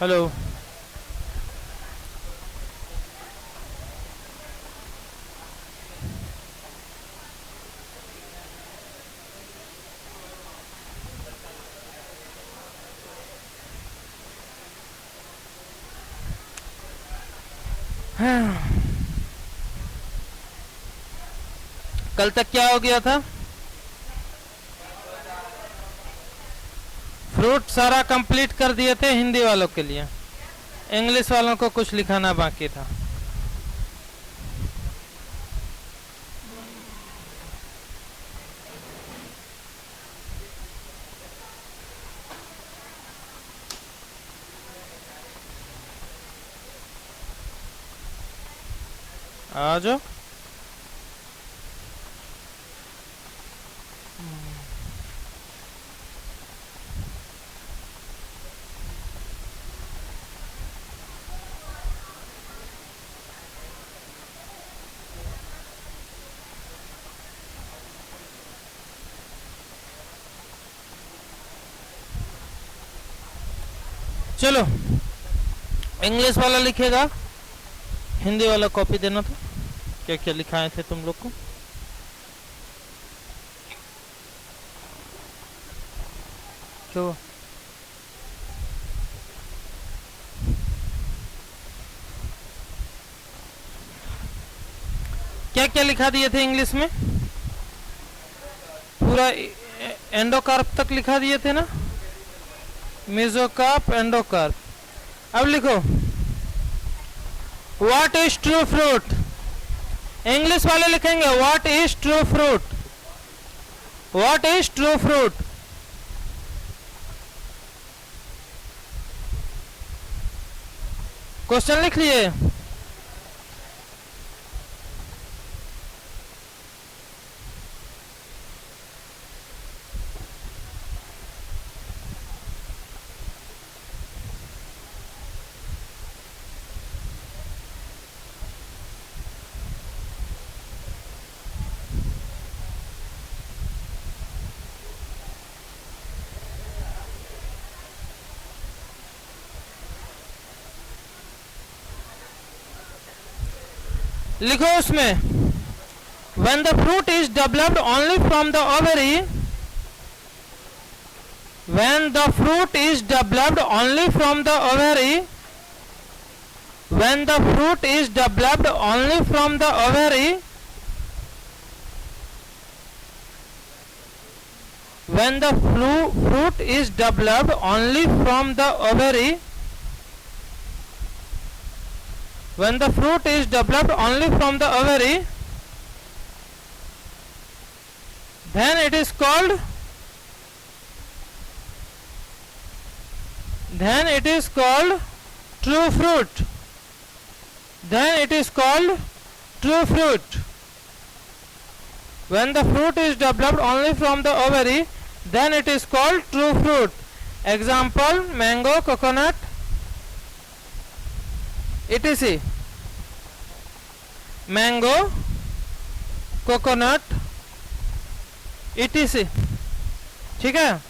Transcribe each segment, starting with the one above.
Hello. कल तक क्या हो गया था? फ्रूट सारा कंप्लीट कर दिए थे हिंदी वालों के लिए, इंग्लिश वालों को कुछ लिखाना बाकी था। आ जाओ। चलो, इंग्लिश वाला लिखेगा, हिंदी वाला कॉपी देना था। क्या क्या लिखाए थे तुम लोग को? क्यों? क्या क्या लिखा दिए थे इंग्लिश में? पूरा एंडोकार्प तक लिखा दिए थे ना, मेसोकार्प, एंडोकार्प। अब लिखो, what is true fruit. English वाले लिखेंगे what is true fruit, what is true fruit. Question लिख लिए? लिखो उसमें, when the fruit is developed only from the ovary, when the fruit is developed only from the ovary, when the fruit is developed only from the ovary, when the fruit is developed only from the ovary, when the fruit is developed only from the ovary, then it is called, then it is called true fruit, then it is called true fruit. When the fruit is developed only from the ovary, then it is called true fruit. Example, mango, coconut, etc. Mango, coconut, etc. ठीक है।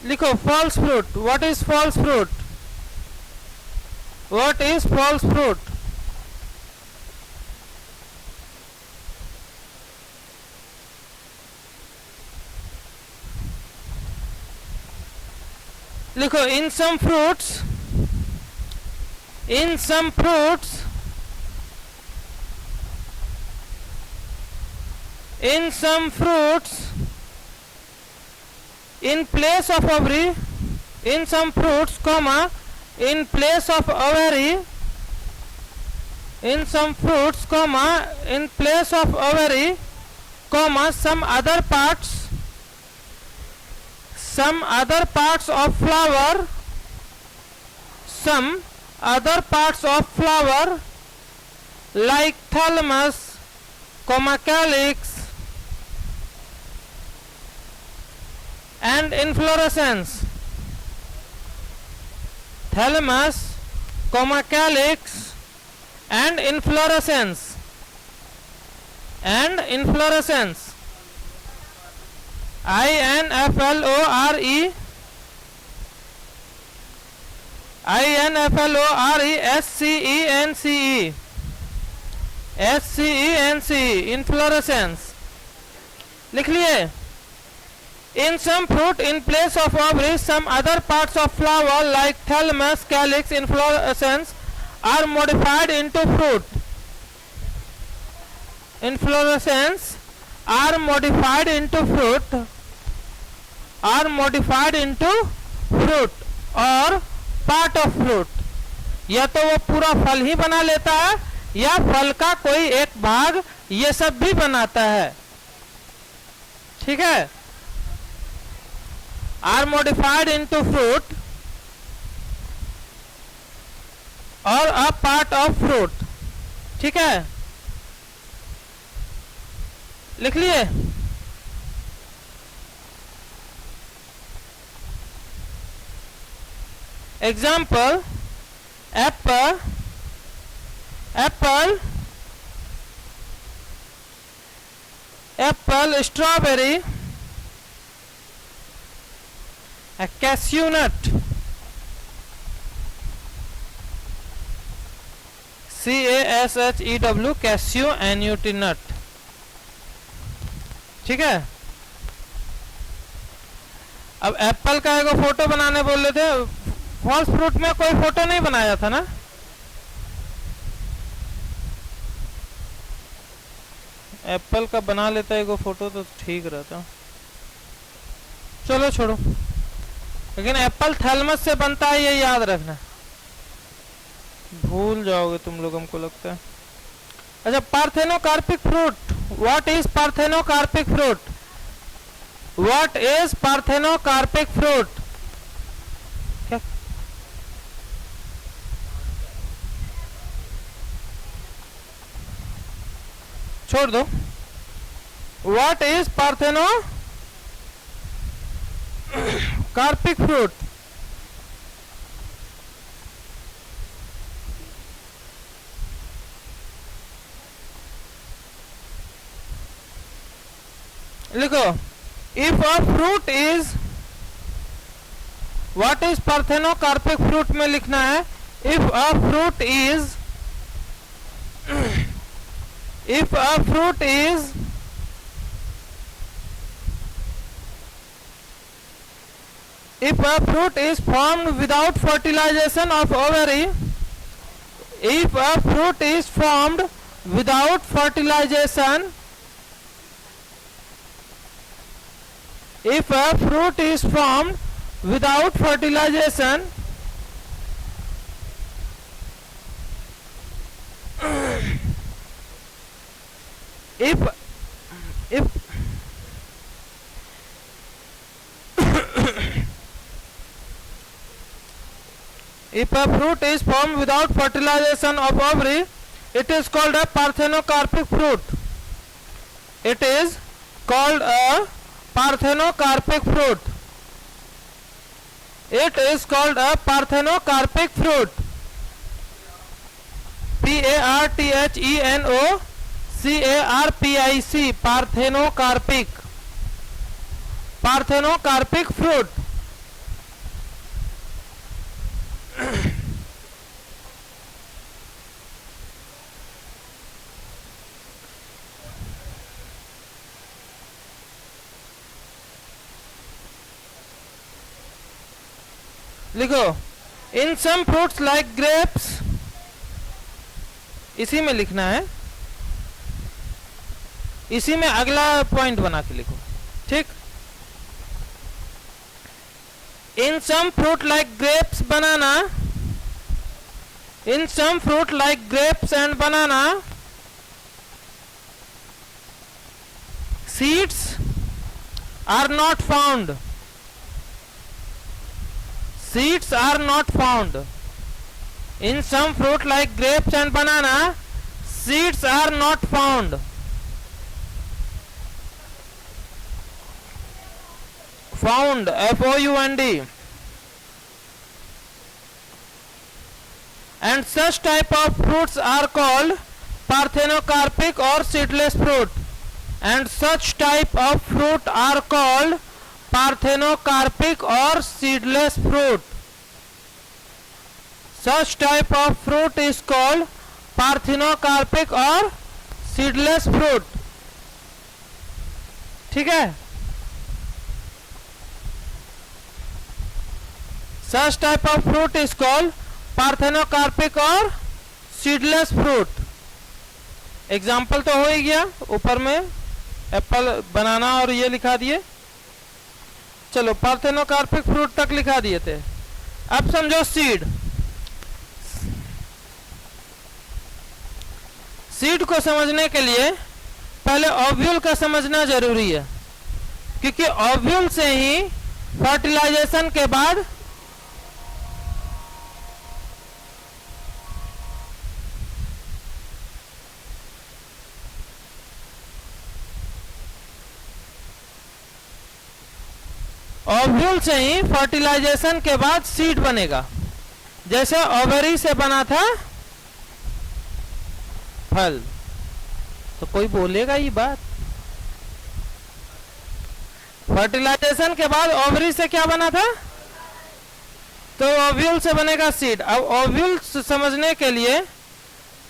लिखो false fruit. What is false fruit? What is false fruit? लिखो in some fruits, in some fruits, in some fruits, in place of ovary, in some fruits, comma, in place of ovary, in some fruits, comma, in place of ovary, comma, some other parts of flower, some other parts of flower like thalamus, comma, calyx and inflorescence, thalamus, comma, calyx and inflorescence, and inflorescence, inflore, INFLORESCENCE, SCENCE, inflorescence. लिख लिए. In some fruit, in place of ovary, some other parts of flower like thalamus, calyx, inflorescence are modified into fruit. Inflorescence are modified into fruit, are modified into fruit और part of fruit. या तो वो पूरा फल ही बना लेता है या फल का कोई एक भाग ये सब भी बनाता है. ठीक है. आर मॉडिफाइड इनटू फ्रूट और अ पार्ट ऑफ फ्रूट. ठीक है. लिख लिए. Example apple, apple, apple, strawberry, cashew nut, CASHEW, cashew NUT nut. ठीक है. अब एप्पल का एक फोटो बनाने बोल रहे थे. फॉल्स फ्रूट में कोई फोटो नहीं बनाया था ना. एप्पल का बना लेता है फोटो तो ठीक रहता. चलो छोड़ो. लेकिन एप्पल थैलमस से बनता है, ये याद रखना. भूल जाओगे तुम लोग, हमको लगता है. अच्छा, parthenocarpic fruit. What is parthenocarpic fruit? What is parthenocarpic fruit? क्या? छोड़ दो. What is parthenocarpic fruit? लिखो. If a fruit is, what is parthenocarpic fruit में लिखना है. If a fruit is, if a fruit is formed without fertilization of ovary, if a fruit is formed without fertilization, if a fruit is formed without fertilization, if if a fruit is formed without fertilization of ovary, it is called a parthenocarpic fruit. It is called a parthenocarpic fruit. It is called a parthenocarpic fruit. PARTHENOCARPIC, parthenocarpic, parthenocarpic fruit. लिखो. In some fruits like grapes, इसी में लिखना है. इसी में अगला point बना के लिखो. ठीक. In some fruit like grapes, banana. In some fruit like grapes and banana, seeds are not found. Seeds are not found. In some fruit like grapes and banana, seeds are not found. Found, F-O-U-N-D. And such type of fruits are called parthenocarpic or seedless fruit. And such type of fruit are called parthenocarpic or seedless fruit. Such type of fruit is called parthenocarpic और seedless fruit. ठीक है, such type of fruit is called parthenocarpic और seedless fruit. Example तो हो ही गया, ऊपर में Apple, बनाना और ये लिखा दिए। चलो पार्थिनोकार्पिक फ्रूट तक लिखा दिए थे। अब समझो सीड। सीड को समझने के लिए पहले ओव्यूल का समझना जरूरी है, क्योंकि ओव्यूल से ही फर्टिलाइजेशन के बाद ओव्यूल से ही फर्टिलाइजेशन के बाद सीड बनेगा। जैसे ओवरी से बना था फल। तो कोई बोलेगा ये बात, फर्टिलाइजेशन के बाद ओवरी से क्या बना था, तो ओव्यूल से बनेगा सीड। अब ओव्यूल समझने के लिए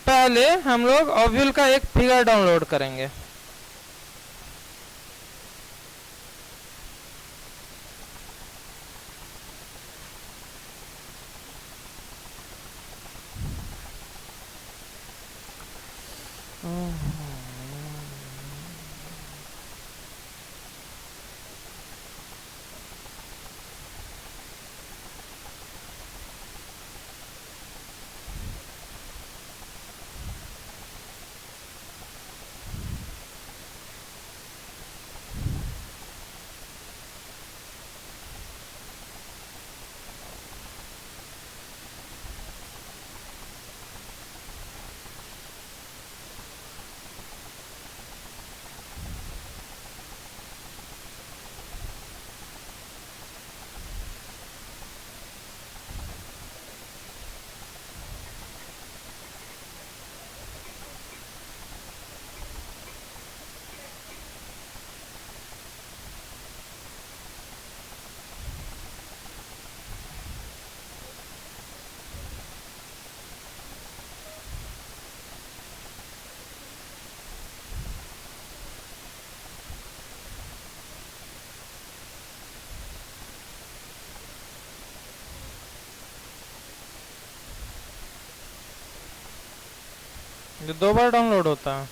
पहले हम लोग ओव्यूल का एक फिगर डाउनलोड करेंगे। ये 2 बार डाउनलोड होता है।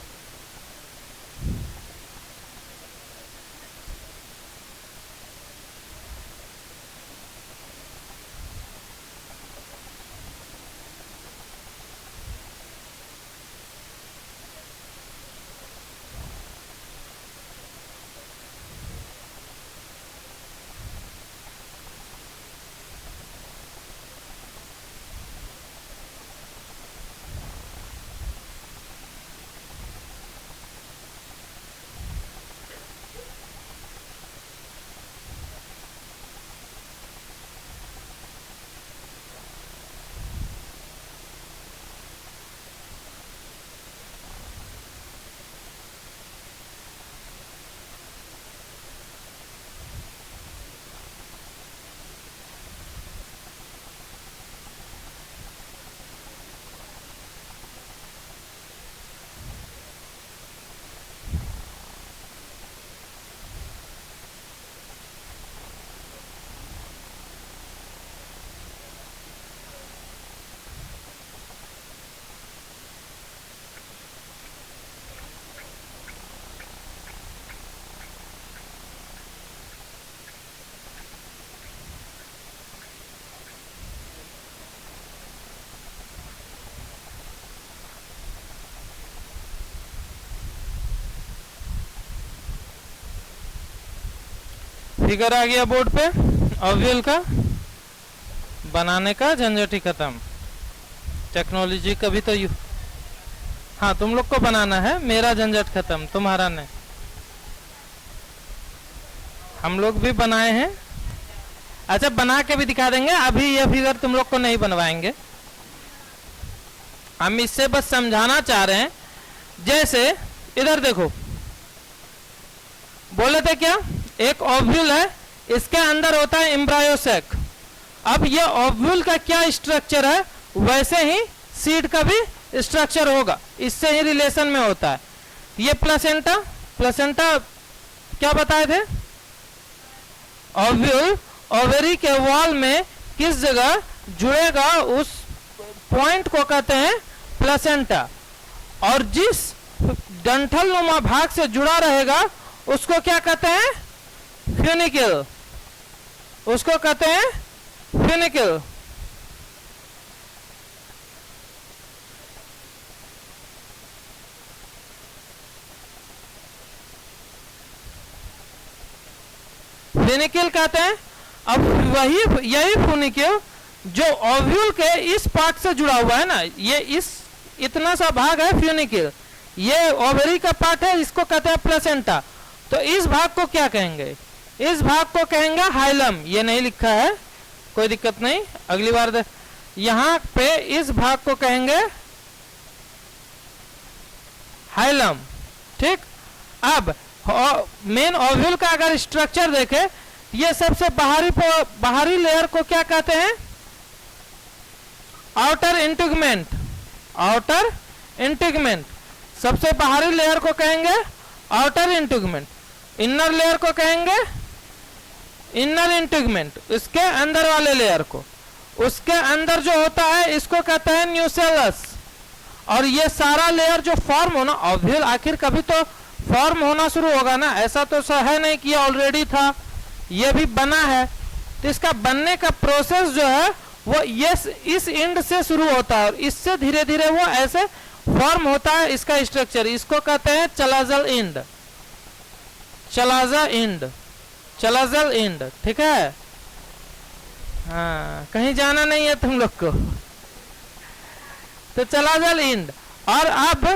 फिगर आ गया बोर्ड पे। ओव्यूल का बनाने का झंझट ही खत्म। टेक्नोलॉजी कभी तो हाँ तुम लोग को बनाना है, मेरा झंझट खत्म, तुम्हारा नहीं। हम लोग भी बनाए हैं। अच्छा बना के भी दिखा देंगे, अभी ये फिगर तुम लोग को नहीं बनवाएंगे, हम इससे बस समझाना चाह रहे हैं। जैसे इधर देखो, बोले थे क्या, एक ओव्यूल है, इसके अंदर होता है एम्ब्रायो सैक। अब ये ओव्यूल का क्या स्ट्रक्चर है वैसे ही सीड का भी स्ट्रक्चर होगा, इससे ही रिलेशन में होता है। ये प्लेसेंटा, प्लेसेंटा क्या बताए थे? ओव्यूल ओवेरी के वॉल में किस जगह जुड़ेगा उस पॉइंट को कहते हैं प्लेसेंटा, और जिस डंठल नुमा भाग से जुड़ा रहेगा उसको क्या कहते हैं? फ्यूनिकल, उसको कहते हैं फ्यूनिकल। फ्यूनिकल कहते हैं। अब वही यही फ्यूनिकल जो ओव्यूल के इस पार्ट से जुड़ा हुआ है ना, ये इस इतना सा भाग है फ्यूनिकल, ये ओवरी का पार्ट है, इसको कहते हैं प्लेसेंटा। तो इस भाग को क्या कहेंगे? इस भाग को कहेंगे हाइलम। ये नहीं लिखा है, कोई दिक्कत नहीं, अगली बार यहां पे इस भाग को कहेंगे हाइलम। ठीक, अब मेन ओव्यूल का अगर स्ट्रक्चर देखें, ये सबसे बाहरी लेयर को क्या कहते हैं? Outer integument, outer integument. सबसे बाहरी लेयर को कहेंगे आउटर इंटीगमेंट, इनर लेयर को कहेंगे इनर इंटीगमेंट, इसके अंदर वाले लेयर को, उसके अंदर जो होता है इसको कहते हैं न्यूसेलस। और ये सारा लेयर जो फॉर्म होना, ओव्यूल आखिर कभी तो फॉर्म होना शुरू होगा ना, ऐसा तो है नहीं कि ऑलरेडी था, ये भी बना है। तो इसका बनने का प्रोसेस जो है वो ये इस एंड से शुरू होता है और इससे धीरे धीरे वो ऐसे फॉर्म होता है इसका स्ट्रक्चर। इसको कहते हैं chalazal end, chalaza and, chalazal end. ठीक है, हाँ, कहीं जाना नहीं है तुम लोग को। तो चलाजल एंड। और अब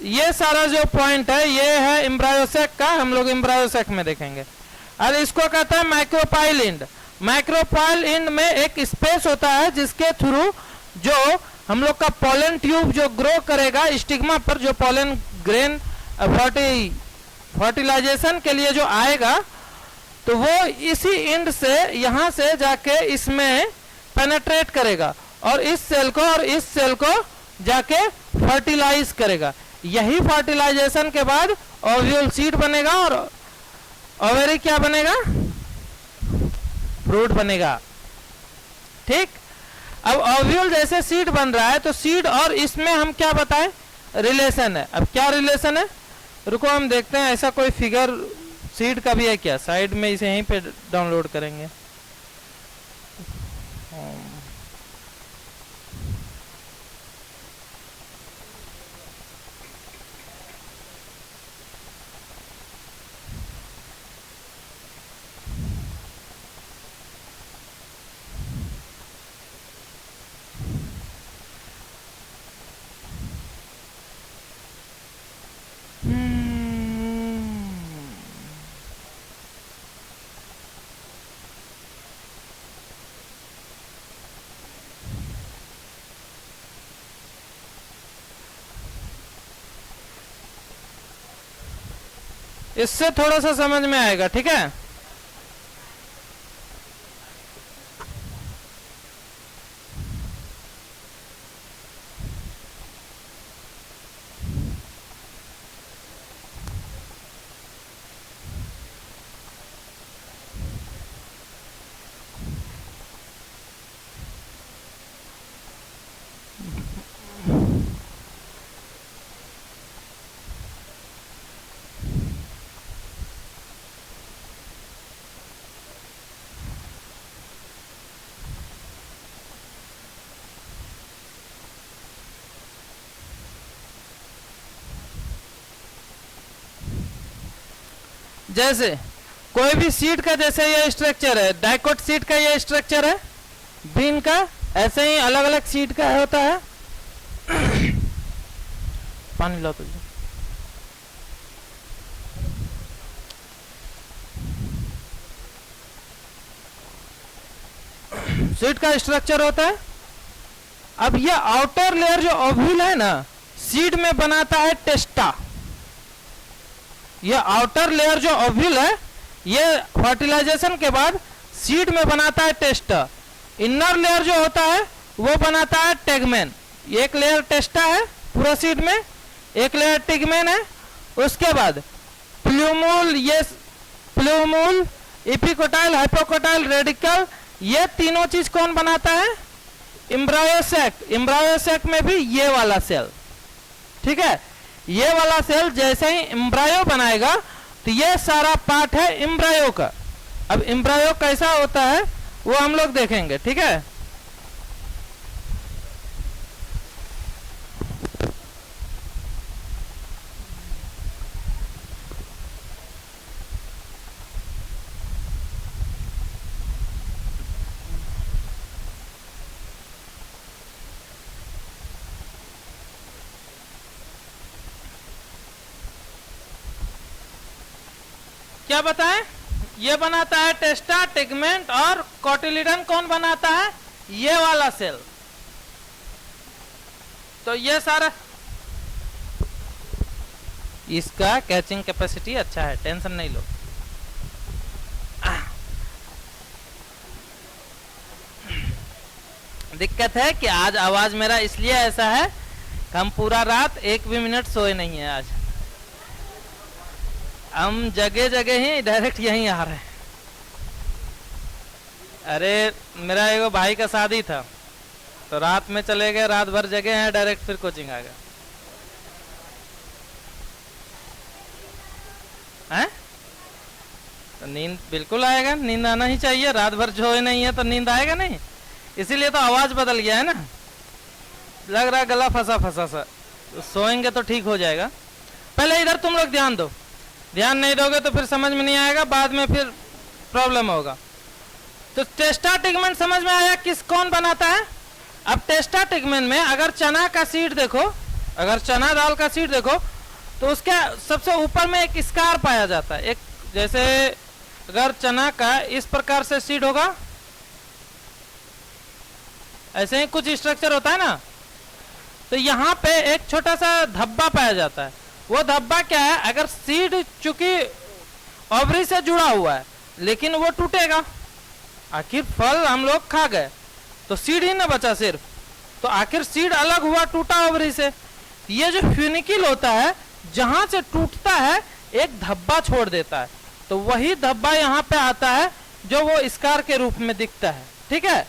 ये सारा जो पॉइंट है ये है एम्ब्रायोसेक का, हम लोग एम्ब्रायोसेक में देखेंगे। और इसको कहते हैं माइक्रोपाइल एंड। माइक्रोपाइल एंड में एक स्पेस होता है जिसके थ्रू जो हम लोग का पोलन ट्यूब जो ग्रो करेगा स्टिग्मा पर, जो पोलन ग्रेन फर्टिलाइजेशन के लिए जो आएगा, तो वो इसी एंड से यहां से जाके इसमें पेनेट्रेट करेगा और इस सेल को और इस सेल को जाके फर्टिलाइज करेगा। यही फर्टिलाइजेशन के बाद ओव्यूल सीड बनेगा और ओवेरी क्या बनेगा? फ्रूट बनेगा। ठीक, अब ओव्यूल जैसे सीड बन रहा है तो सीड और इसमें हम क्या बताएं? रिलेशन है। अब क्या रिलेशन है? रुको हम देखते हैं, ऐसा कोई फिगर सीड का भी है क्या? साइड में इसे यहीं पे डाउनलोड करेंगे। इससे थोड़ा सा समझ में आएगा। ठीक है, जैसे कोई भी सीड का जैसे ये स्ट्रक्चर है, डाइकोट सीड का ये स्ट्रक्चर है, बीन का ऐसे ही अलग अलग सीड का होता है। पानी लो तुझे। सीड का स्ट्रक्चर होता है। अब ये आउटर लेयर जो ओव्यूल है ना, सीड में बनाता है टेस्टा। ये आउटर लेयर जो ओव्यूल है ये फर्टिलाइजेशन के बाद सीड में बनाता है टेस्टा। इनर लेयर जो होता है वो बनाता है टेगमेन। एक लेयर टेस्टा है पूरा सीड में, एक लेयर टेगमेन है। उसके बाद प्लूमूल, ये प्लूमूल, इपिकोटाइल, हाइपोकोटाइल, रेडिकल, ये तीनों चीज कौन बनाता है? एम्ब्रायोसेक। एम्ब्रायोसेक में भी ये वाला सेल, ठीक है, ये वाला सेल जैसे ही एम्ब्रायो बनाएगा तो ये सारा पार्ट है एम्ब्रायो का। अब एम्ब्रायो कैसा होता है वो हम लोग देखेंगे, ठीक है। क्या बताएं? ये बनाता है टेस्टा, टेगमेंट और कोटिलिडन कौन बनाता है? ये वाला सेल। तो ये सारा, इसका कैचिंग कैपेसिटी अच्छा है, टेंशन नहीं लो। दिक्कत है कि आज आवाज मेरा इसलिए ऐसा है कि हम पूरा रात एक भी मिनट सोए नहीं है। आज हम जगह जगह ही डायरेक्ट यहीं आ रहे हैं। अरे मेरा एगो भाई का शादी था तो रात में चले गए, रात भर जगह हैं, डायरेक्ट फिर कोचिंग आ गया हैं। तो नींद बिल्कुल आएगा, नींद आना ही चाहिए। रात भर सोए नहीं है तो नींद आएगा नहीं, इसीलिए तो आवाज बदल गया है ना। लग रहा है गला फंसा फंसा सा, तो सोएंगे तो ठीक हो जाएगा। पहले इधर तुम लोग ध्यान दो, ध्यान नहीं दोगे तो फिर समझ में नहीं आएगा, बाद में फिर प्रॉब्लम होगा। तो टेस्टा टेगमेंट समझ में आया किस कौन बनाता है? अब टेस्टा टेगमेंट में अगर चना का सीड देखो, अगर चना दाल का सीड देखो तो उसके सबसे ऊपर में एक स्कार पाया जाता है। एक जैसे अगर चना का इस प्रकार से सीड होगा, ऐसे ही कुछ स्ट्रक्चर होता है ना, तो यहाँ पे एक छोटा सा धब्बा पाया जाता है। वो धब्बा क्या है? अगर सीड चूंकि ओवरी से जुड़ा हुआ है लेकिन वो टूटेगा, आखिर फल हम लोग खा गए तो सीड ही ना बचा सिर्फ, तो आखिर सीड अलग हुआ, टूटा ओवरी से। ये जो फ्यूनिकिल होता है जहां से टूटता है एक धब्बा छोड़ देता है, तो वही धब्बा यहाँ पे आता है जो वो स्कार के रूप में दिखता है, ठीक है।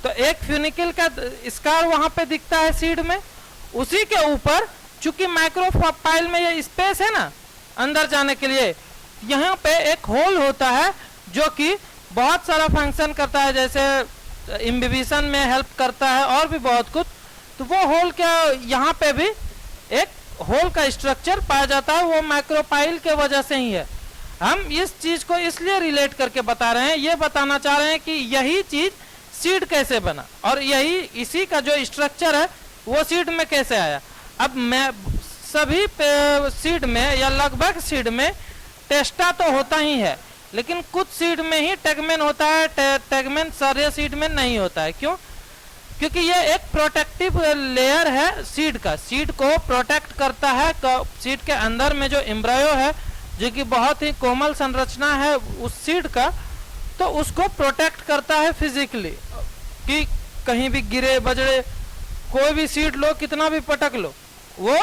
तो एक फ्यूनिकिल का स्कार वहां पे दिखता है सीड में, उसी के ऊपर चूंकि माइक्रोपाइल में ये स्पेस है ना अंदर जाने के लिए, यहाँ पे एक होल होता है जो कि बहुत सारा फंक्शन करता है, जैसे इम्बिबिशन में हेल्प करता है और भी बहुत कुछ। तो वो होल क्या, यहाँ पे भी एक होल का स्ट्रक्चर पाया जाता है, वो माइक्रोपाइल के वजह से ही है। हम इस चीज को इसलिए रिलेट करके बता रहे हैं, ये बताना चाह रहे हैं कि यही चीज सीड कैसे बना और यही इसी का जो स्ट्रक्चर है वो सीड में कैसे आया। अब मैं सभी सीड में या लगभग सीड में टेस्टा तो होता ही है, लेकिन कुछ सीड में ही टेगमेन होता है, टेगमेन सारे सीड में नहीं होता है। क्यों? क्योंकि ये एक प्रोटेक्टिव लेयर है सीड का, सीड को प्रोटेक्ट करता है। सीड के अंदर में जो एम्ब्रायो है जो कि बहुत ही कोमल संरचना है उस सीड का, तो उसको प्रोटेक्ट करता है फिजिकली कि कहीं भी गिरे बजड़े, कोई भी सीड लो कितना भी पटक लो, वो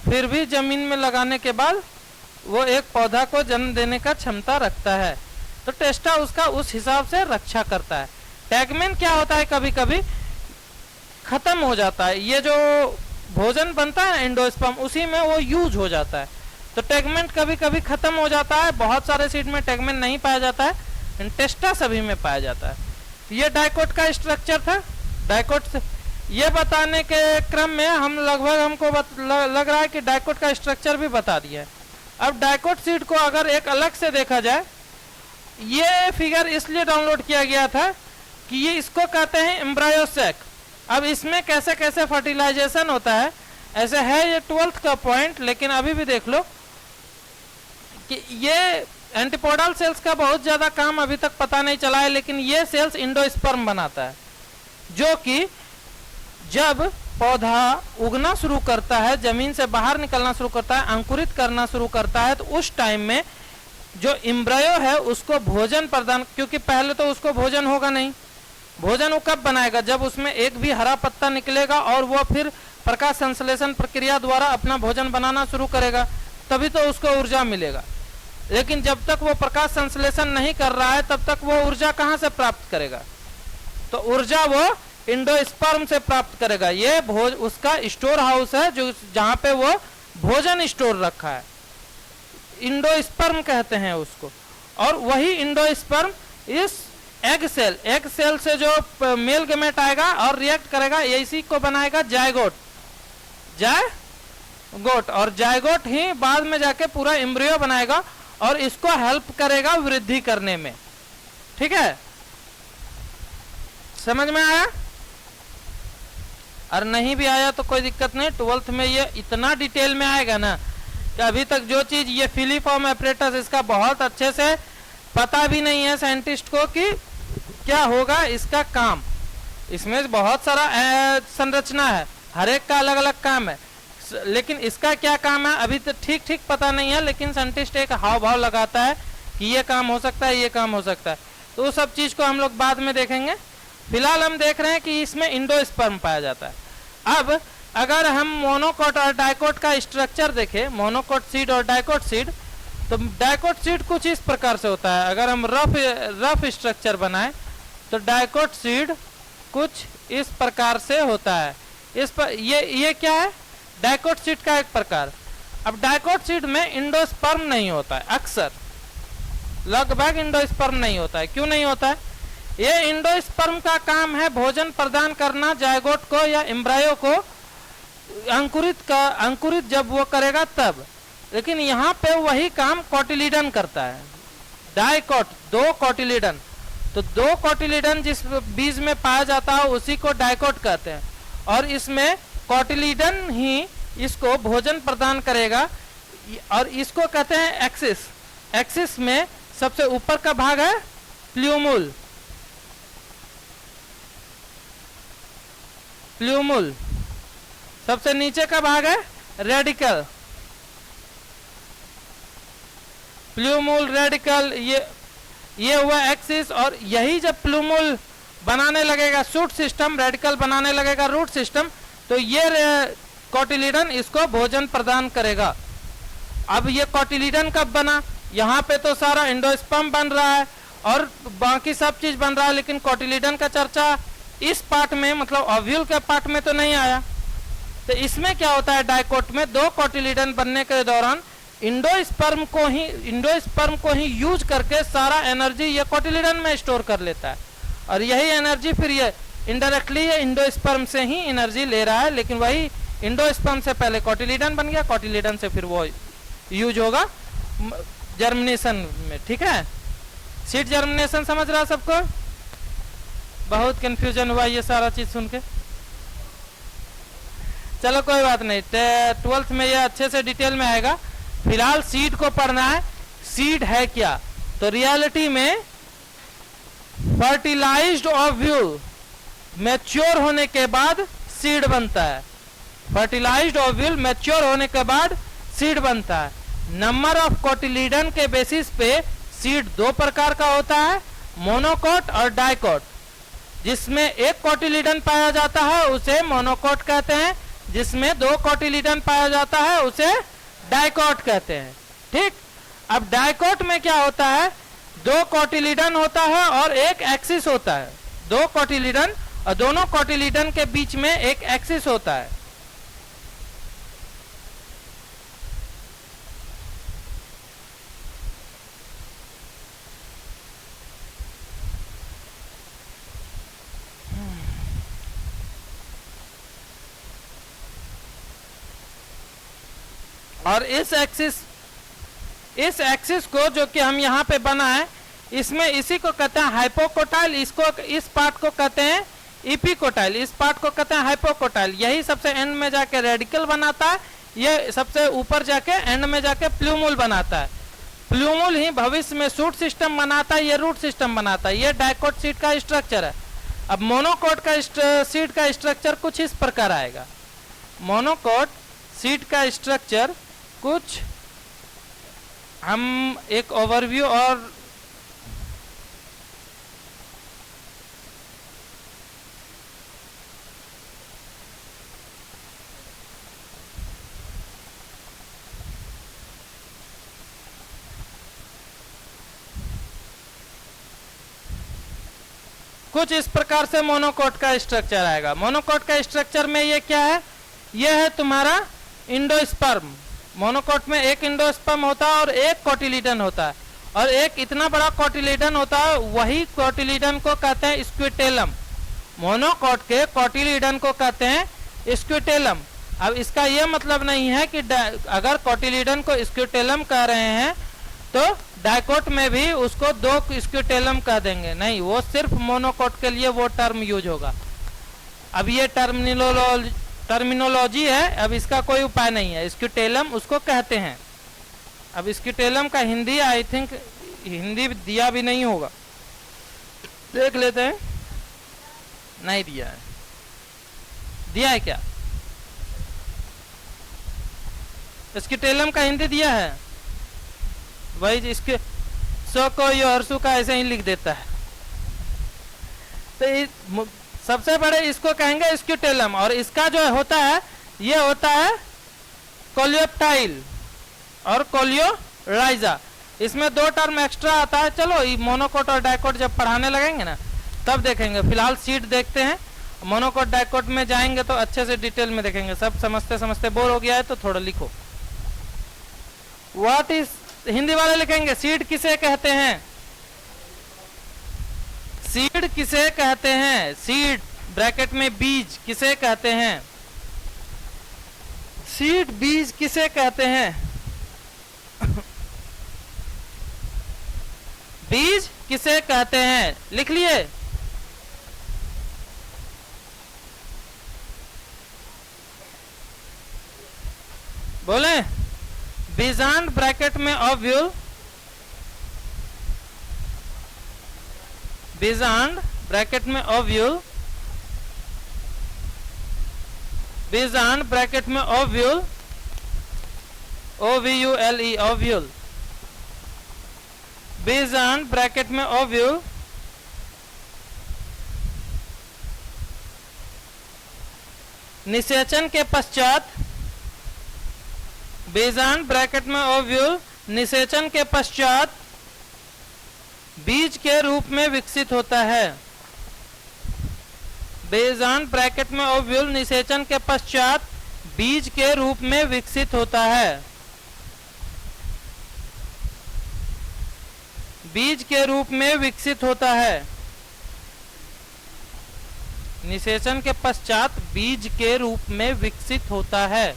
फिर भी जमीन में लगाने के बाद वो एक पौधा को जन्म देने का क्षमता रखता है। तो टेस्टा उसका उस हिसाब से रक्षा करता है। टेगमेन क्या होता है, कभी कभी खत्म हो जाता है, ये जो भोजन बनता है एंडोस्पर्म उसी में वो यूज हो जाता है, तो टेगमेंट कभी कभी खत्म हो जाता है। बहुत सारे सीड में टेगमेंट नहीं पाया जाता है, टेस्टा सभी में पाया जाता है। ये डाइकोट का स्ट्रक्चर था। डाइकोट से ये बताने के क्रम में हम लगभग हमको लग रहा है कि डाइकोट का स्ट्रक्चर भी बता दिया है। अब डाइकोट सीड को अगर एक अलग से देखा जाए, ये फिगर इसलिए डाउनलोड किया गया था कि ये इसको कहते हैं एम्ब्रायोसेक। अब इसमें कैसे कैसे फर्टिलाइजेशन होता है, ऐसे है ये 12th का पॉइंट, लेकिन अभी भी देख लो कि ये एंटीपोडल सेल्स का बहुत ज्यादा काम अभी तक पता नहीं चला है, लेकिन ये सेल्स इंडोस्पर्म बनाता है, जो कि जब पौधा उगना शुरू करता है, जमीन से बाहर निकलना शुरू करता है, अंकुरित करना शुरू करता है, तो उस टाइम में जो एम्ब्रायो है उसको भोजन प्रदान, क्योंकि पहले तो उसको भोजन होगा नहीं, भोजन वो कब बनाएगा? जब उसमें एक भी हरा पत्ता निकलेगा और वो फिर प्रकाश संश्लेषण प्रक्रिया द्वारा अपना भोजन बनाना शुरू करेगा, तभी तो उसको ऊर्जा मिलेगा। लेकिन जब तक वो प्रकाश संश्लेषण नहीं कर रहा है तब तक वो ऊर्जा कहाँ से प्राप्त करेगा? तो ऊर्जा वो इंडोस्पर्म से प्राप्त करेगा। ये उसका स्टोर हाउस है जो जहाँ पे वो भोजन स्टोर रखा है, इंडोस्पर्म कहते हैं उसको। और वही इंडोस्पर्म इस एग सेल से जो मेल गैमेट आएगा और रिएक्ट करेगा, इसी को बनाएगा जायगोट। और जायगोट ही बाद में जाके पूरा एम्ब्रियो बनाएगा और इसको हेल्प करेगा वृद्धि करने में। ठीक है, समझ में आया? और नहीं भी आया तो कोई दिक्कत नहीं, 12th में ये इतना डिटेल में आएगा ना कि अभी तक जो चीज ये फिलीफॉर्म एपरेटस, इसका बहुत अच्छे से पता भी नहीं है साइंटिस्ट को कि क्या होगा इसका काम। इसमें बहुत सारा संरचना है, हर एक का अलग अलग काम है, लेकिन इसका क्या काम है अभी तो ठीक ठीक पता नहीं है। लेकिन साइंटिस्ट एक हाव भाव लगाता है कि ये काम हो सकता है, ये काम हो सकता है। तो उस सब चीज को हम लोग बाद में देखेंगे। फिलहाल हम देख रहे हैं कि इसमें इंडोस्पर्म पाया जाता है। अब अगर हम मोनोकोट और डाइकोट का स्ट्रक्चर देखें, मोनोकोट सीड और डाइकोट सीड, तो डाइकोट सीड कुछ इस प्रकार से होता है। अगर हम रफ स्ट्रक्चर बनाएं तो डाइकोट सीड कुछ इस प्रकार से होता है। इस पर ये क्या है? डाइकोट सीड का एक प्रकार। अब डाइकोट सीड में इंडोस्पर्म नहीं होता है, अक्सर लगभग इंडोस्पर्म नहीं होता है। क्यों नहीं होता है? ये इंडोस्पर्म का काम है भोजन प्रदान करना जायगोट को या एम्ब्रायो को, अंकुरित जब वो करेगा तब। लेकिन यहाँ पे वही काम कोटिलीडन करता है। डाइकोट, दो कोटिलीडन, तो दो कोटिलीडन जिस बीज में पाया जाता है उसी को डाइकोट कहते हैं। और इसमें कोटिलीडन ही इसको भोजन प्रदान करेगा और इसको कहते हैं एक्सिस। एक्सिस में सबसे ऊपर का भाग है प्ल्यूमुल, सबसे नीचे का भाग है रेडिकल। प्ल्यूमुल, रेडिकल, ये हुआ एक्सिस। और यही जब प्ल्यूमुल बनाने लगेगा शूट सिस्टम, रेडिकल बनाने लगेगा रूट सिस्टम, तो ये कोटिलीडन इसको भोजन प्रदान करेगा। अब ये कोटिलीडन कब बना? यहाँ पे तो सारा इंडोस्पर्म बन रहा है और बाकी सब चीज बन रहा है, लेकिन कोटिलीडन का चर्चा इस पार्ट में, मतलब ओव्यूल के पार्ट में तो नहीं आया। तो इसमें क्या होता है? डाइकोट में दो कोटिलीडन बनने के दौरान इंडोस्पर्म को ही यूज करके सारा एनर्जी ये कोटिलीडन में स्टोर कर लेता है। और यही एनर्जी फिर ये इनडायरेक्टली ये इंडोस्पर्म से ही एनर्जी ले रहा है, लेकिन वही इंडोस्पर्म से पहले कोटिलीडन बन गया, कोटिलीडन से फिर वो यूज होगा जर्मिनेशन में। ठीक है, सीड जर्मिनेशन समझ रहा सबको? बहुत कंफ्यूजन हुआ ये सारा चीज सुन के। चलो कोई बात नहीं, 12th में ये अच्छे से डिटेल में आएगा। फिलहाल सीड को पढ़ना है। सीड है क्या? तो रियलिटी में फर्टिलाइज्ड ओव्यूल मैच्योर होने के बाद सीड बनता है। फर्टिलाइज्ड ओव्यूल मैच्योर होने के बाद सीड बनता है। नंबर ऑफ कोटिलीडन के बेसिस पे सीड दो प्रकार का होता है, मोनोकोट और डाइकोट। जिसमें एक कोटिलीडन पाया जाता है उसे मोनोकोट कहते हैं, जिसमें दो कोटिलीडन पाया जाता है उसे डाइकोट कहते हैं। ठीक, अब डाइकोट में क्या होता है? दो कोटिलीडन होता है और एक एक्सिस होता है। दो कोटिलीडन और दोनों कोटिलीडन के बीच में एक एक्सिस होता है। और इस एक्सिस को जो कि हम यहाँ पे बना है, इसमें इसी को कहते हैं हाइपोकोटाइल, इसको इस पार्ट को कहते हैं इपिकोटाइल, इस पार्ट को कहते हैं हाइपोकोटाइल। यही सबसे एंड में जाके रेडिकल बनाता है, ये सबसे ऊपर जाके एंड में जाके प्ल्यूमुल बनाता है। प्ल्यूमुल ही भविष्य में शूट सिस्टम बनाता है, ये रूट सिस्टम बनाता है। ये डाइकोट सीड का स्ट्रक्चर है। अब मोनोकोट का सीड का स्ट्रक्चर कुछ इस प्रकार आएगा। मोनोकोट सीड का स्ट्रक्चर कुछ हम एक ओवरव्यू और कुछ इस प्रकार से मोनोकोट का स्ट्रक्चर आएगा। मोनोकोट का स्ट्रक्चर में ये क्या है, ये है तुम्हारा इंडोस्पर्म। मोनोकोट में एक इंडोस्पर्म होता है और एक कोटिलीडन होता है, और एक इतना बड़ा कोटिलीडन होता है, वही कोटिलीडन को कहते हैं स्क्विटेलम। मोनोकोट के कोटिलीडन को कहते हैं स्क्विटेलम। अब इसका यह मतलब नहीं है कि अगर कोटिलीडन को स्क्विटेलम कह रहे हैं तो डाइकोट में भी उसको दो स्क्विटेलम कह देंगे, नहीं, वो सिर्फ मोनोकोट के लिए वो टर्म यूज होगा। अब ये टर्मिनोलॉजी है, अब इसका कोई उपाय नहीं है। स्क्विटेलम उसको कहते हैं। अब स्क्विटेलम का हिंदी आई थिंक हिंदी दिया भी नहीं होगा, देख लेते हैं। नहीं दिया है, दिया है क्या? स्क्विटेलम का हिंदी दिया है वही, इसके सो को यो हर्षु का ऐसे ही लिख देता है। तो सबसे बड़े इसको कहेंगे स्क्विटेलम, और इसका जो होता है ये होता है कोलियोप्टाइल और कोलियोराइजा। इसमें दो टर्म एक्स्ट्रा आता है। चलो मोनोकोट और डाइकोट जब पढ़ाने लगेंगे ना तब देखेंगे, फिलहाल सीट देखते हैं। मोनोकोट डाइकोट में जाएंगे तो अच्छे से डिटेल में देखेंगे। सब समझते समझते बोर हो गया है तो थोड़ा लिखो। व्हाट इज, हिंदी वाले लिखेंगे सीड किसे कहते हैं, सीड किसे कहते हैं, सीड ब्रैकेट में बीज किसे कहते हैं, सीड बीज किसे कहते हैं बीज किसे कहते हैं, लिख लिए? बोले बीजांड ब्रैकेट में ओव्यूल, बीजांड ब्रैकेट में ओव्यूल, बीजांड ब्रैकेट में ओव्यूल, OVULE ओव्यूल, बीजांड ब्रैकेट में ओव्यूल, निषेचन के पश्चात, बीजांड ब्रैकेट में ओव्यूल निषेचन के पश्चात बीज के रूप में विकसित होता है। बीजांड ब्रैकेट में ओव्यूल निषेचन के पश्चात बीज के रूप में विकसित होता है, बीज के रूप में विकसित होता है। निषेचन के पश्चात बीज के रूप में विकसित होता है।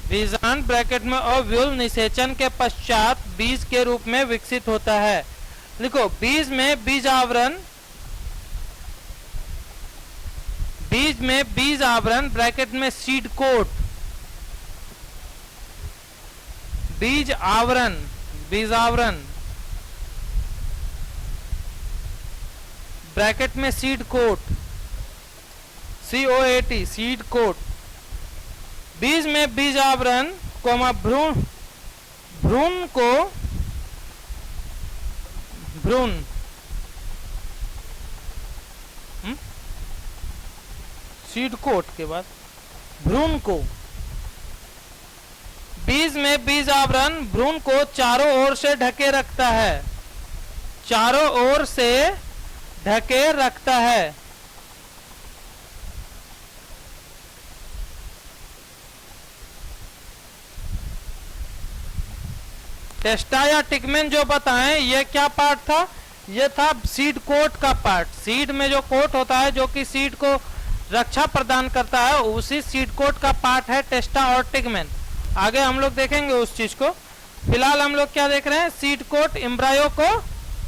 बीजांड ब्रैकेट में ओव्यूल निषेचन के पश्चात बीज के रूप में विकसित होता है। लिखो बीज में बीज आवरण, बीज में बीज आवरण ब्रैकेट में सीड कोट, बीज आवरण, बीज आवरण ब्रैकेट में seed coat, COAT seed coat. बीज में बीज आवरण कोमा भ्रूण, भ्रूण को भ्रूण सीड कोट के बाद भ्रूण को, बीज में बीज आवरण भ्रूण को चारों ओर से ढके रखता है, चारों ओर से ढके रखता है। टेस्टा या टिगमेन जो बताएं ये क्या पार्ट था, ये था सीड कोट का पार्ट। सीड में जो कोट होता है जो कि सीड को रक्षा प्रदान करता है, उसी सीड कोट का पार्ट है टेस्टा और टिगमेन। आगे हम लोग देखेंगे उस चीज को। फिलहाल हम लोग क्या देख रहे हैं, सीड कोट एम्ब्रायो को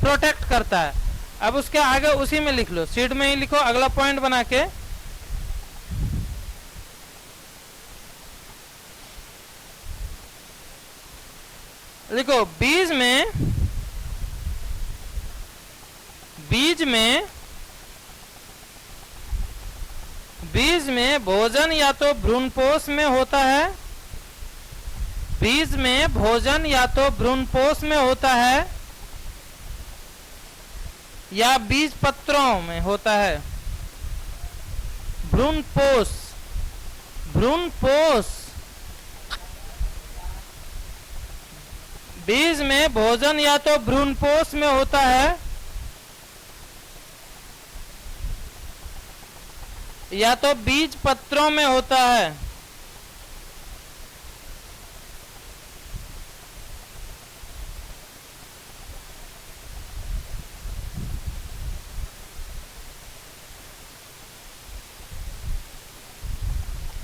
प्रोटेक्ट करता है। अब उसके आगे उसी में लिख लो, सीड में ही लिखो अगला पॉइंट बना के। लिखो बीज में, बीज में, बीज में भोजन या तो भ्रूणपोष में होता है, बीज में भोजन या तो भ्रूणपोष में होता है या बीज पत्रों में होता है। भ्रूणपोष, भ्रूणपोष, बीज में भोजन या तो भ्रूणपोष में होता है या तो बीज पत्रों में होता है,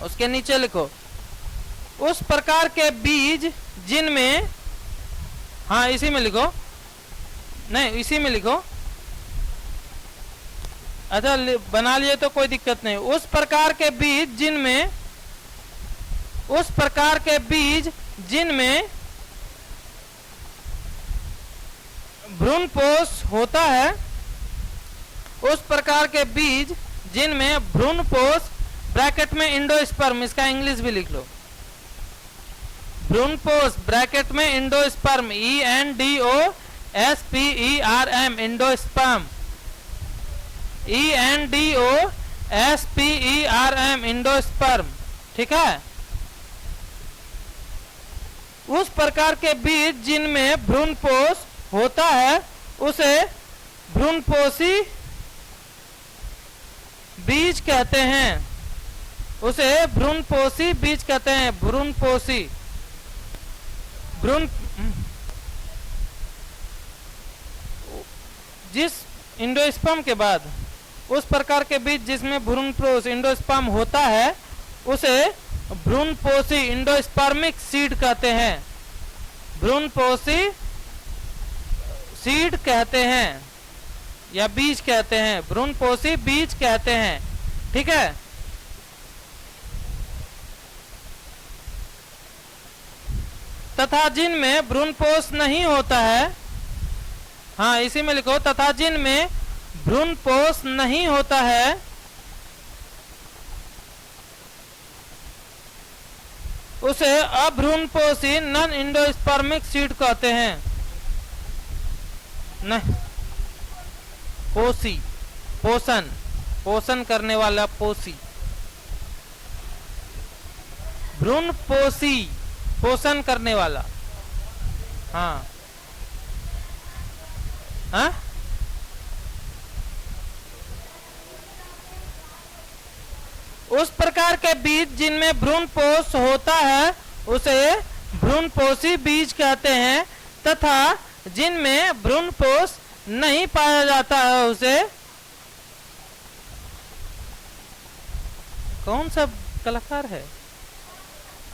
उसके नीचे लिखो उस प्रकार के बीज जिनमें, हाँ इसी में लिखो, नहीं इसी में लिखो, अच्छा बना लिए तो कोई दिक्कत नहीं। उस प्रकार के बीज जिनमें, उस प्रकार के बीज जिनमें भ्रूणपोष होता है, उस प्रकार के बीज जिनमें भ्रूणपोष, ब्रैकेट में इंडोस्पर्म, इसका इंग्लिश भी लिख लो, भ्रूणपोष ब्रैकेट में endosperm, ENDOSPERM, endosperm, ENDOSPERM, endosperm, ठीक है। उस प्रकार के बीज जिनमें भ्रूणपोष होता है उसे भ्रूणपोषी बीज कहते हैं, उसे भ्रूणपोषी बीज कहते हैं, भ्रूणपोषी, भ्रूण, जिस इंडोस्पर्म के बाद उस प्रकार के बीज जिसमें भ्रूणपोष इंडोस्पर्म होता है उसे भ्रूणपोषी इंडोस्पर्मिक सीड कहते हैं, भ्रूणपोषी सीड कहते हैं या बीज कहते हैं, भ्रूणपोषी बीज कहते हैं, ठीक है। तथा जिनमें भ्रूणपोष नहीं होता है, हाँ इसी में लिखो, तथा जिनमें भ्रूणपोष नहीं होता है उसे अभ्रूणपोषी नॉन इंडोस्पर्मिक सीड कहते हैं। नहीं, पोषी, पोषण, पोषण करने वाला पोषी, भ्रूणपोषी पोषण करने वाला, हाँ हाँ उस प्रकार के बीज जिनमें भ्रूणपोष होता है उसे भ्रूणपोषी बीज कहते हैं, तथा जिनमें भ्रूणपोष नहीं पाया जाता है उसे, कौन सा कलाकार है,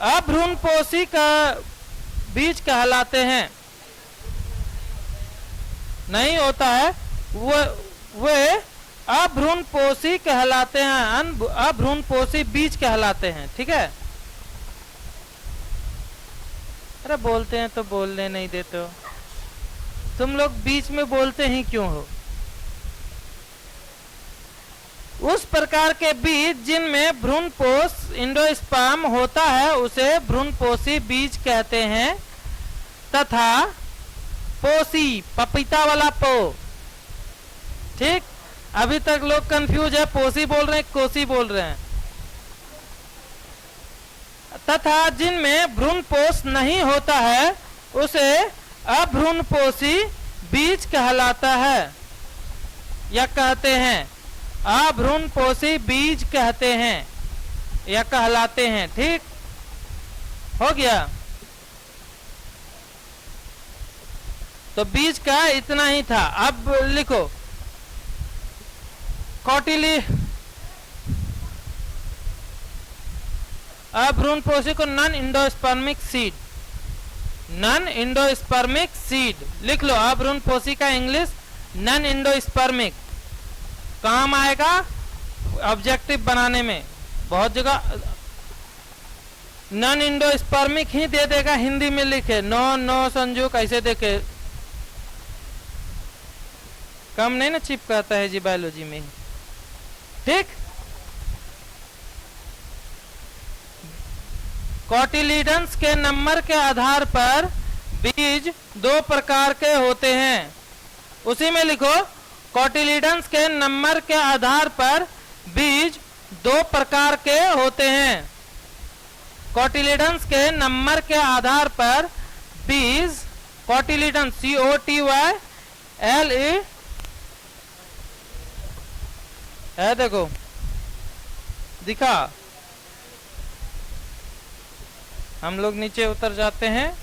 अभ्रूणपोषी का बीज कहलाते हैं। नहीं होता है वे अभ्रूणपोषी कहलाते हैं, अभ्रूणपोषी बीज कहलाते हैं, ठीक है। अरे बोलते हैं तो बोलने नहीं देते हो तुम लोग, बीच में बोलते ही क्यों हो। उस प्रकार के बीज जिनमें भ्रूणपोष इंडोस्पर्म होता है उसे भ्रूणपोषी बीज कहते हैं, तथा पोषी, पपीता वाला पो, ठीक। अभी तक लोग कंफ्यूज है, पोषी बोल रहे हैं कोसी बोल रहे हैं। तथा जिनमें भ्रूणपोष नहीं होता है उसे अभ्रूणपोषी बीज कहलाता है या कहते हैं, अभ्रूणपोषी बीज कहते हैं या कहलाते हैं, ठीक हो गया। तो बीज का इतना ही था। अब लिखो कौटिली, अभ्रूणपोषी को non endospermic seed, non endospermic seed लिख लो। अभ्रूणपोषी का इंग्लिश नॉन इंडोस्पर्मिक, काम आएगा ऑब्जेक्टिव बनाने में, बहुत जगह नॉन इंडोस्पर्मिक ही दे देगा, हिंदी में लिखे नो नो संजू कैसे देखे, कम नहीं ना चिपकाता है जी बायोलॉजी में, ठीक। कॉटिलीडन्स के नंबर के आधार पर बीज दो प्रकार के होते हैं, उसी में लिखो कॉटिलीडन्स के नंबर के आधार पर बीज दो प्रकार के होते हैं। कॉटिलीडन्स के नंबर के आधार पर बीज, कॉटिलीडन्स COTYLE है, देखो दिखा। हम लोग नीचे उतर जाते हैं।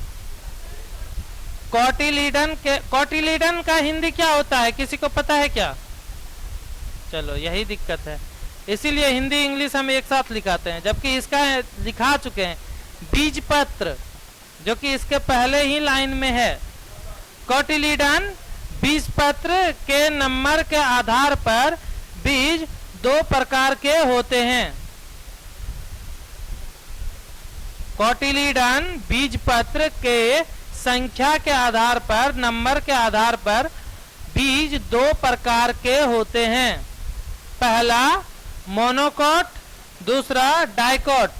कोटिलीडन का हिंदी क्या होता है, किसी को पता है क्या? चलो यही दिक्कत है, इसीलिए हिंदी इंग्लिश हम एक साथ लिखाते हैं, जबकि इसका लिखा चुके हैं बीजपत्र, जो कि इसके पहले ही लाइन में है। कोटिलीडन बीजपत्र के नंबर के आधार पर बीज दो प्रकार के होते हैं। कोटिलीडन बीजपत्र के संख्या के आधार पर, नंबर के आधार पर बीज दो प्रकार के होते हैं। पहला मोनोकोट, दूसरा डाइकोट।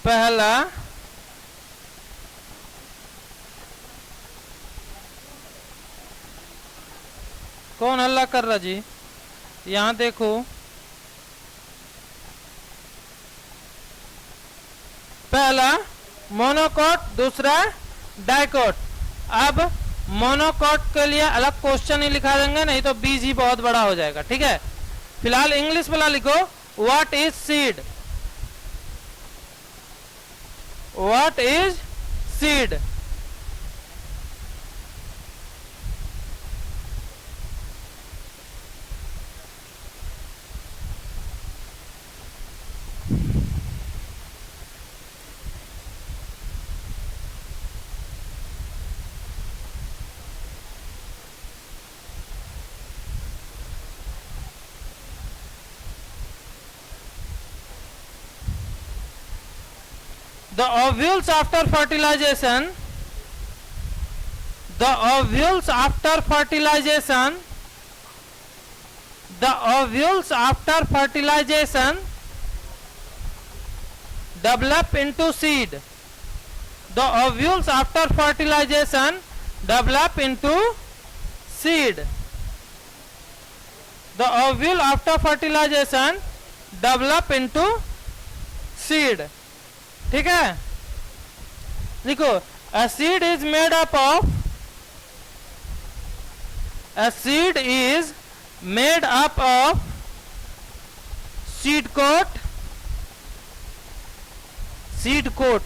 पहला कौन हल्ला कर रहा जी? यहां देखो, पहला मोनोकोट, दूसरा डाइकोट। अब मोनोकोट के लिए अलग क्वेश्चन ही लिखा देंगे, नहीं तो बीज ही बहुत बड़ा हो जाएगा। ठीक है, फिलहाल इंग्लिश वाला लिखो। What is seed? What is seed? The ovules after fertilization, the ovules after fertilization, the ovules after fertilization develop into seed. The ovules after fertilization develop into seed. The ovule after fertilization develop into seed. ठीक है, देखो, a seed is made up of, a seed is made up of seed coat, seed coat.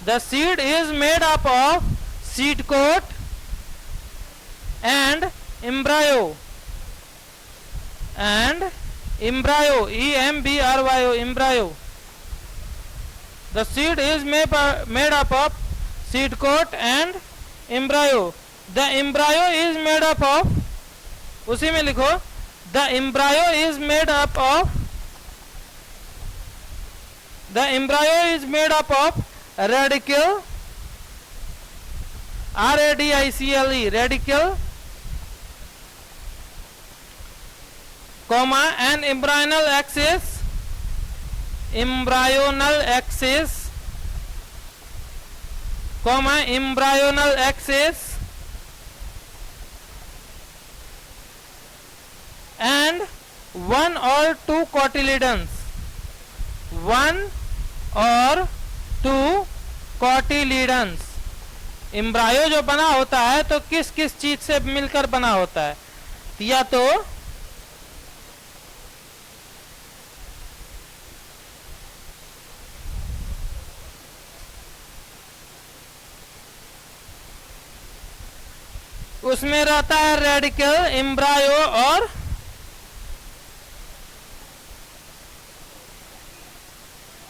The seed is made up of seed coat and embryo, and embryo, E-M-B-R-Y-O, embryo. The seed is made up of seed coat and embryo. The embryo is made up of, उसी में लिखो, the embryo is made up of, the embryo is made up of radicle, R-A-D-I-C-L-E, radicle, comma, and embryonal axis, embryonal axis, comma, embryonal axis, and one or two cotyledons, one or two cotyledons. Embryo जो बना होता है तो किस किस चीज से मिलकर बना होता है? या तो उसमें रहता है रेडिकल, एम्ब्रायो और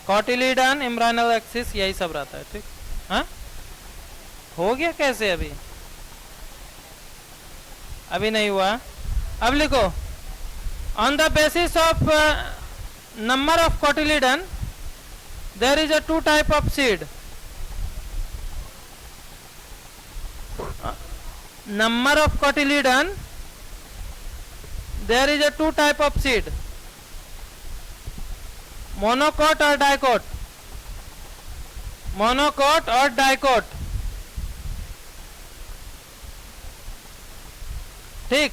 कोटिलीडन, एम्ब्रायनल एक्सिस, यही सब रहता है। ठीक, हाँ, हो गया कैसे? अभी नहीं हुआ। अब लिखो, on the basis of number of cotyledon there is a two type of seed. Number of cotyledon, there is a two type of seed, monocot or dicot, monocot or dicot. ठीक,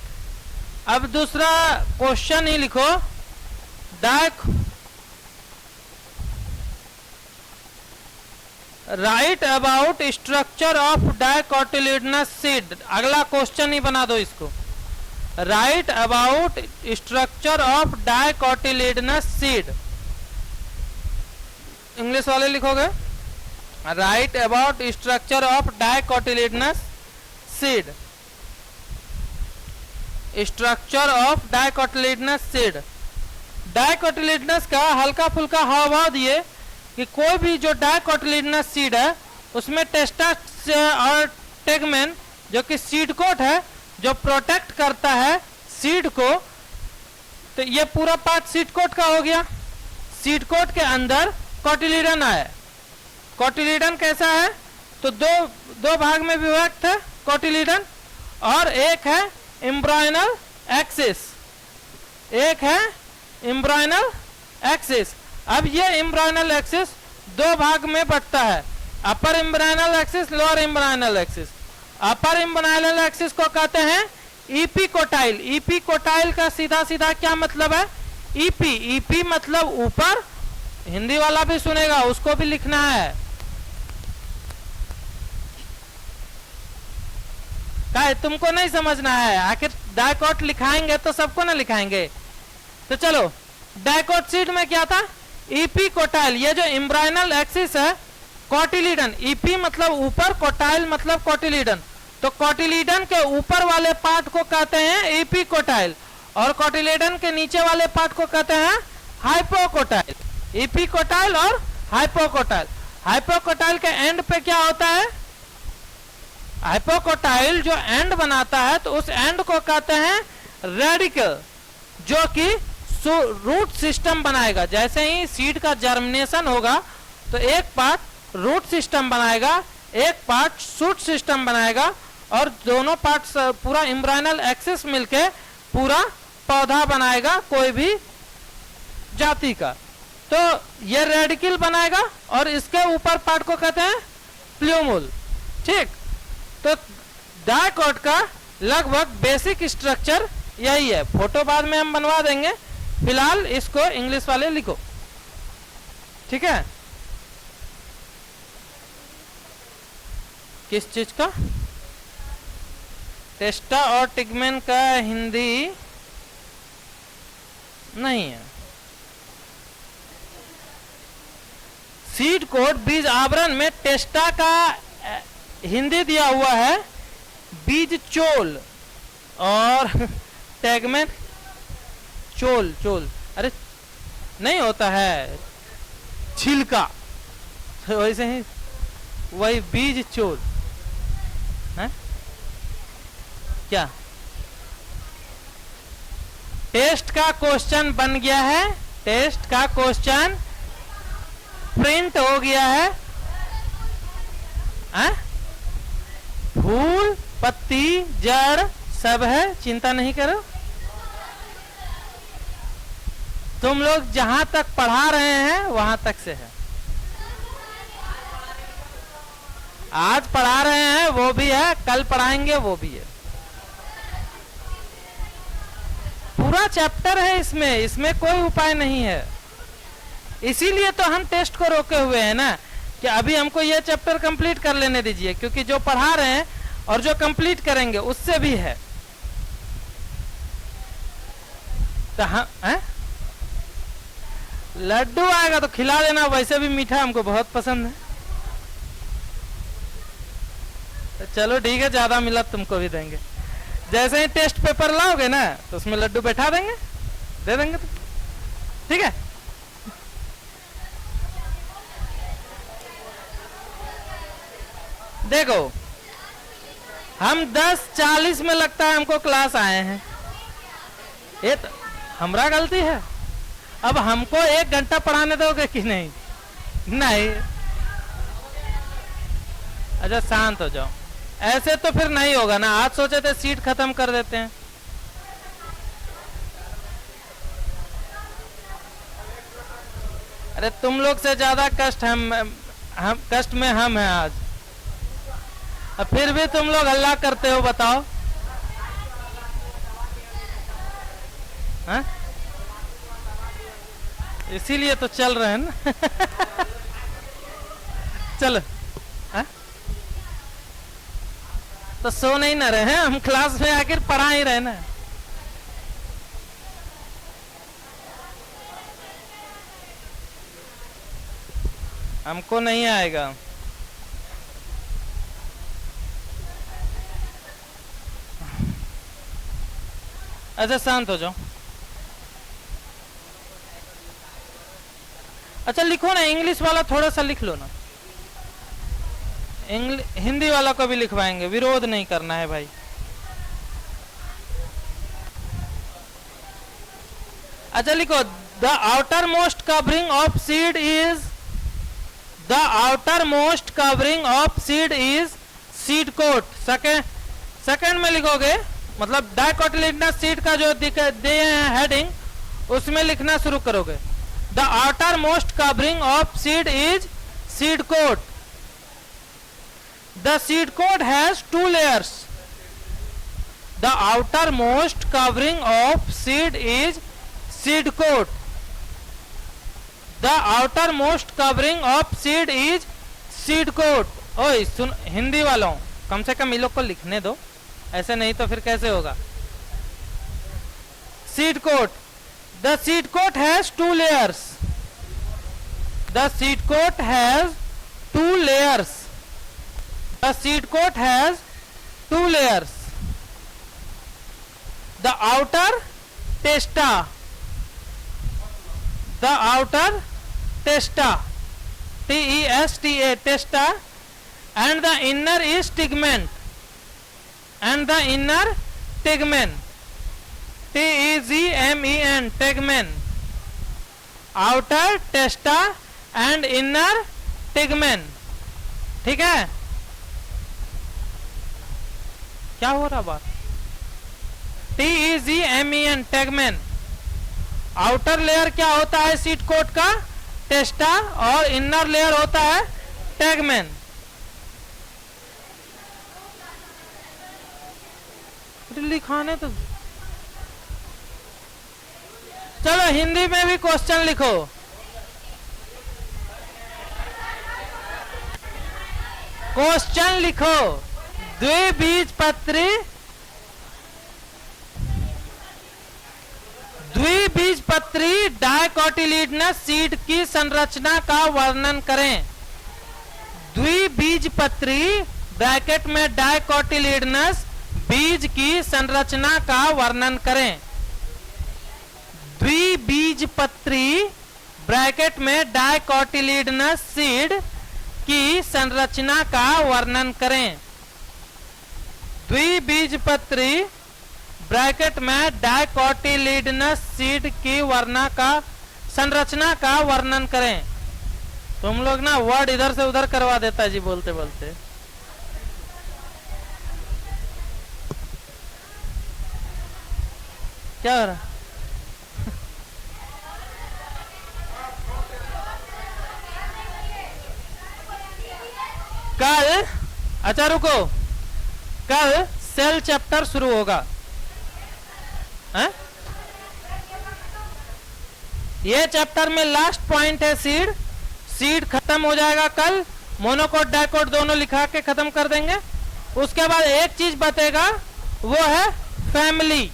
अब दूसरा क्वेश्चन ही लिखो, right about structure of dicotyledonous seed. अगला question ही बना दो इसको। Right about structure of dicotyledonous seed. English वाले लिखोगे right about structure of dicotyledonous seed. Structure of dicotyledonous seed. Dicotyledonous का हल्का फुल्का हाव भाव दिए कि कोई भी जो डाइकोटिलिडनस सीड है उसमें टेस्टा और टेगमेन जो कि सीड कोट है जो प्रोटेक्ट करता है सीड को, तो ये पूरा पार्ट सीड कोट का हो गया। सीड कोट के अंदर कोटिलिडन है। कोटिलिडन कैसा है तो दो भाग में विभक्त है कोटिलिडन, और एक है एम्ब्रायनल एक्सिस, एक है एम्ब्रायनल एक्सिस। अब ये एम्ब्रायनल एक्सिस दो भाग में बंटता है, upper embryonal axis, lower embryonal axis. Upper embryonal axis को कहते हैं इपीकोटाइल। इपीकोटाइल का सीधा सीधा क्या मतलब है? ईपी। ईपी मतलब ऊपर, हिंदी वाला भी सुनेगा उसको भी लिखना है। क्या तुमको नहीं समझना है? आखिर डाइकोट लिखाएंगे तो सबको ना लिखाएंगे। तो चलो, डाइकोट सीड में क्या था? इपीकोटाइल। ये जो एम्ब्रायनल एक्सिस है कोटिलिडन, ईपी मतलब ऊपर, कोटाइल मतलब कोटिलिडन, तो कोटिलिडन के ऊपर वाले पार्ट को कहते हैं इपीकोटाइल और कोटिलिडन के नीचे वाले पार्ट को कहते हैं हाइपोकोटाइल। इपीकोटाइल और हाइपोकोटाइल। हाइपोकोटाइल के एंड पे क्या होता है? हाइपोकोटाइल जो एंड बनाता है तो उस एंड को कहते हैं रेडिकल, जो कि रूट सिस्टम बनाएगा। जैसे ही सीड का जर्मिनेशन होगा तो एक पार्ट रूट सिस्टम बनाएगा, एक पार्ट शूट सिस्टम बनाएगा, और दोनों पार्ट पूरा एम्ब्रायनल एक्सिस मिलके पूरा पौधा बनाएगा कोई भी जाति का। तो ये रेडिकल बनाएगा और इसके ऊपर पार्ट को कहते हैं प्लूमुल। ठीक, तो डाइकोट का लगभग बेसिक स्ट्रक्चर यही है। फोटो बाद में हम बनवा देंगे, फिलहाल इसको इंग्लिश वाले लिखो। ठीक है, किस चीज का? टेस्टा और टिगमेन का हिंदी नहीं है। सीड कोट बीज आवरण में टेस्टा का हिंदी दिया हुआ है बीज चोल, और टेगमेन चोल। चोल अरे नहीं होता है, छिलका, तो वैसे ही वही बीज चोल है क्या? टेस्ट का क्वेश्चन बन गया है, टेस्ट का क्वेश्चन प्रिंट हो गया है। फूल, पत्ती, जड़ सब है, चिंता नहीं करो। तुम लोग जहां तक पढ़ा रहे हैं वहां तक से है। आज पढ़ा रहे हैं वो भी है, कल पढ़ाएंगे वो भी है। पूरा चैप्टर है इसमें, इसमें कोई उपाय नहीं है। इसीलिए तो हम टेस्ट को रोके हुए हैं ना, कि अभी हमको ये चैप्टर कंप्लीट कर लेने दीजिए, क्योंकि जो पढ़ा रहे हैं और जो कंप्लीट करेंगे उससे भी है। तो हम लड्डू आएगा तो खिला देना, वैसे भी मीठा हमको बहुत पसंद है। तो चलो ठीक है, ज्यादा मिला तुमको भी देंगे। जैसे ही टेस्ट पेपर लाओगे ना तो उसमें लड्डू बैठा देंगे, दे देंगे। तो ठीक है, देखो हम 10:40 में लगता है हमको क्लास आए हैं। ये तो हमारा गलती है। अब हमको 1 घंटा पढ़ाने दोगे कि नहीं? नहीं। अच्छा शांत हो जाओ, ऐसे तो फिर नहीं होगा ना। आज सोचे थे सीट खत्म कर देते हैं। अरे तुम लोग से ज्यादा कष्ट हम कष्ट में हम हैं आज, अब फिर भी तुम लोग हल्ला करते हो, बताओ। हाँ? इसीलिए तो चल रहे हैं ना। चलो। तो सो नहीं ना रहे हैं हम, क्लास में आखिर पढ़ा ही रहे ना। हमको नहीं आएगा। अच्छा शांत हो जाओ। अच्छा लिखो ना, इंग्लिश वाला थोड़ा सा लिख लो ना, हिंदी वाला को भी लिखवाएंगे, विरोध नहीं करना है भाई। अच्छा लिखो, the outer most covering of seed is, the outer most covering of seed is seed coat. Second में लिखोगे, मतलब डाइकोटिलेडनस सीड का जो दिए हैं हेडिंग, उसमें लिखना शुरू करोगे। The outer most covering of seed is seed coat. The seed coat has two layers. The outermost covering of seed is seed coat. The outermost covering of seed is seed coat. ओए सुन हिंदी वालों, कम से कम इन लोग को लिखने दो, ऐसे नहीं तो फिर कैसे होगा। Seed coat. The seed coat has two layers. The seed coat has two layers. The seed coat has two layers. The outer testa, the outer testa, T-E-S-T-A, testa, and the inner is tegmen, and the inner tegmen, T-E-G-M-E-N, tegmen. Outer testa and inner tegmen. ठीक है, क्या हो रहा बात। T-E-G-M-E-N, tegmen। Outer layer क्या होता है seed coat का, टेस्टा, और इनर लेयर होता है tegmen। लिखाने तो चलो हिंदी में भी क्वेश्चन लिखो। क्वेश्चन लिखो। द्विबीजपत्री, द्विबीजपत्री डाइकोटिलेडनस सीड की संरचना का वर्णन करें। द्विबीजपत्री ब्रैकेट में डाइकोटिलेडनस बीज की संरचना का वर्णन करें। द्विबीजपत्री ब्रैकेट में डाइकोटिलेडनस सीड की संरचना का वर्णन करें। द्विबीजपत्री ब्रैकेट में डाइकोटिलेडनस सीड की संरचना का वर्णन करें। तुम लोग ना वर्ड इधर से उधर करवा देता जी बोलते बोलते। क्या हो रहा? कल, अच्छा रुको, कल सेल चैप्टर शुरू होगा है? ये चैप्टर में लास्ट पॉइंट है सीड। सीड खत्म हो जाएगा कल, मोनोकोट डाइकोट दोनों लिखा के खत्म कर देंगे। उसके बाद एक चीज बतेगा, वो है फैमिली।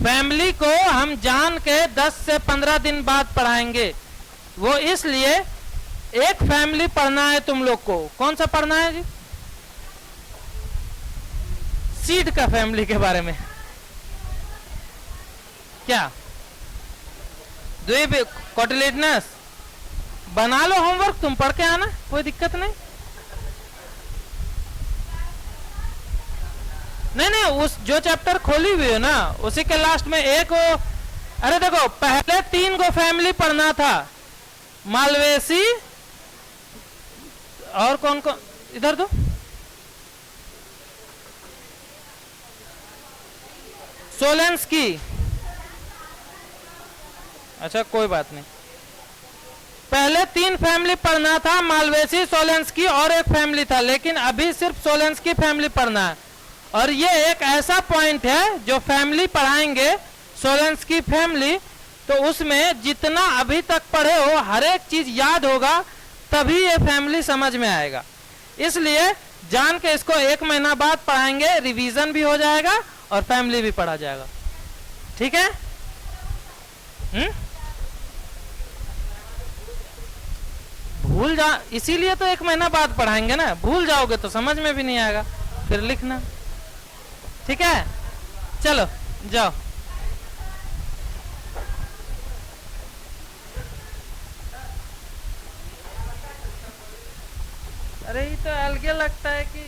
फैमिली को हम जान के 10 से 15 दिन बाद पढ़ाएंगे। वो इसलिए एक फैमिली पढ़ना है तुम लोग को। कौन सा पढ़ना है जी? सीड का फैमिली के बारे में। क्या द्विबीजपत्री बना लो होमवर्क, तुम पढ़ के आना, कोई दिक्कत नहीं। नहीं उस जो चैप्टर खोली हुई है ना, उसी के लास्ट में एक वो, अरे देखो पहले 3 गो फैमिली पढ़ना था, मालवेसी और कौन कौन, इधर दो, सोलेंस्की। अच्छा कोई बात नहीं, पहले 3 फैमिली पढ़ना था, मालवेसी, सोलेंस्की और एक फैमिली था, लेकिन अभी सिर्फ सोलेंस्की फैमिली पढ़ना है। और ये एक ऐसा पॉइंट है जो फैमिली पढ़ाएंगे, सोलेंस्की फैमिली, तो उसमें जितना अभी तक पढ़े हो हर एक चीज याद होगा, तभी ये फैमिली समझ में आएगा। इसलिए जान के इसको 1 महीना बाद पढ़ाएंगे, रिवीजन भी हो जाएगा और फैमिली भी पढ़ा जाएगा। ठीक है? भूल जा, इसीलिए तो 1 महीना बाद पढ़ाएंगे ना, भूल जाओगे तो समझ में भी नहीं आएगा फिर लिखना। ठीक है, चलो जाओ। अरे ये तो अलग लगता है कि